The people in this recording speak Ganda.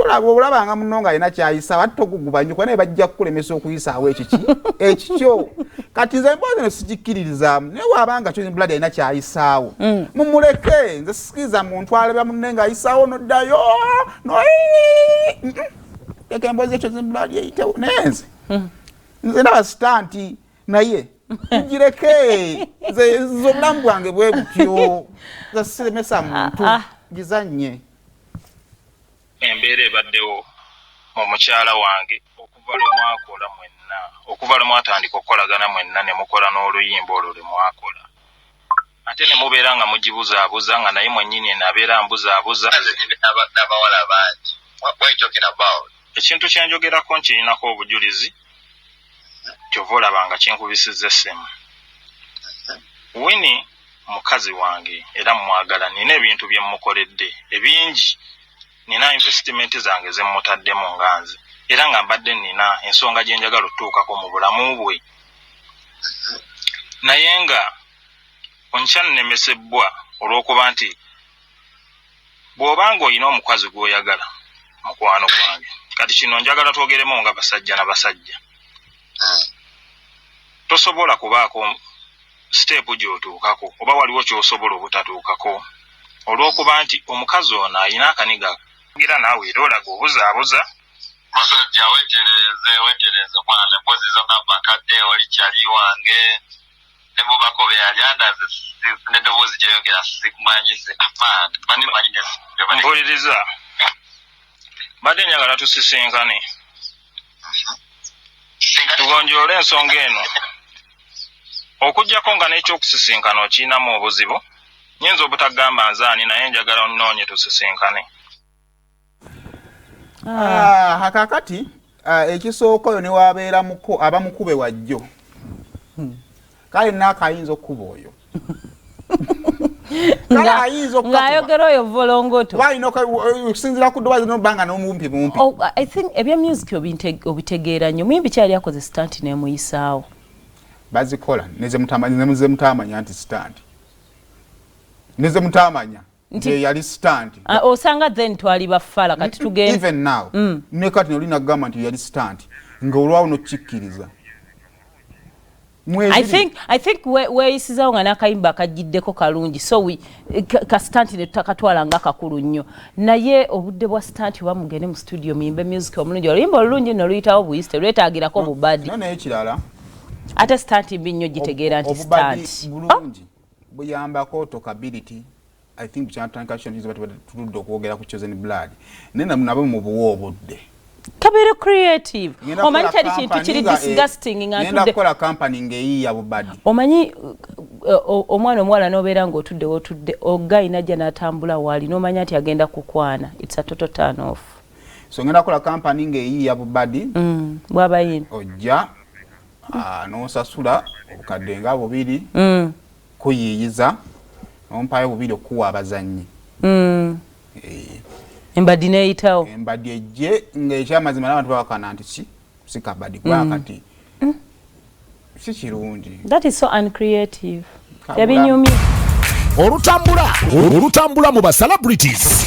Tolaba olabanga munonga ina kyayisa batto kugubanyuka naye bajja kulemesa okuyisaawo ekikyo kati nze mboze ne sijikiririza ne wabanga Chozen Blood ina kyayisaawo mumuleke nze sikiza muntu aleba munenga ayisaawo noddayo no eke mboze Chozen Blood yeyitewo nenze nze ndaba stanti naye njireke nze zobulamu bwange bwe butyo nze silemesa muntu gizanye embeera ebaddewo mu mukyala wange okuva lwe mwatandika okukolagana mwenna ne mukola n'oluyimba olwo lwe mwakola ate ne mubeera nga mugibuzaabuza nga naye mwennyini nabeera mbuzaabuza n'abawala bangi. What are you talking about? Ekintu kye njogerako nkirinako obujulizi kyova olaba nga kinkubisizza essimu. Winnie mukazi wange era mwagala nina ebintu bye mmukoledde ebingi. Nina investment zange ze mutaddemu nganze era nga mbadde nina ensonga gye njagala otuukako mu bulamu bwe naye nga onkya nnemesebwa olw'okuba nti bw'obanga olina omukazi gw'oyagala mukwano gwange kati kino njagala twogeremu nga basajja na basajja tosobola kubaako step gy'otuukako oba waliwo ky'osobola obutatuukako olw'okuba nti omukazi ono alina akaniga gira naawe era olaga obuzaabuza musajja wetereze mwana mpozi zonna bakadde oli kyali wange ne mubako be yali andaze n'eddoboozi gyeyogera sikumanyise mpuliriza badde njagala tusisinkane tugonjoole ensonga eno okuggyako nga n'ekyokusisinkana okiyinamu obuzibu nyinza obutagamba nzaani naye njagala onnoonye tusisinkane. Kakati ekisooka oyo ne wabeera abamukube wajjo kale naakayinza okuba oyo ng'ayogera oyo volongoto okusinziira ku ddobaazi n'obanga n'omumpi mumpi. I think ebya music obitegeera nnyo muyimbi kyali akoze stanti n'emuyisaawo bazikola neze mutamanya nti stanti neze mutamanya nti yali stanti osanga then twali bafala kati tugenda even now ne kati nolina gamba nti yali stanti nga olwawo nokikkiriza. I think weeyisizaawo nga n'akayimba akagiddeko kalungi so ka stanti ne tutakatwala nga kakulu nnyo naye obudde bwa stanti oba mugende mu studio muyimbe music omulungi oluyimba olulungi noluyitawo buyisi terwetaagirako bubadi naye ekirala ate stanti mbi nnyo gitegeera nti stanti bulungi buyambako talkability. I think tuludde okwogera ku Chozen Blood naye nabo mu buwa obudde kabeera creative omanyi tali kintu kiri disgusting ngenda kukola company ng'eyiiya bubadi omanyi omwana omuwala n'obeera ng'otudde wotudde ogga inajja n'atambula waali n'omanya nti agenda kukwana it's a total turn off so ngenda kukola company ng'eyiiya bubadi bw'abayini ojja n'osasula obukadde nga bubiri kuyiiyiza ompayo bubiri okuwa abazannyi embadi neeyitawo embadi ejje ng'ekyamazima n'abantu babakana nti si kabadi kuba kati si kirungi. That is so uncreative. Yabinyumye olutambula mu ba celebrities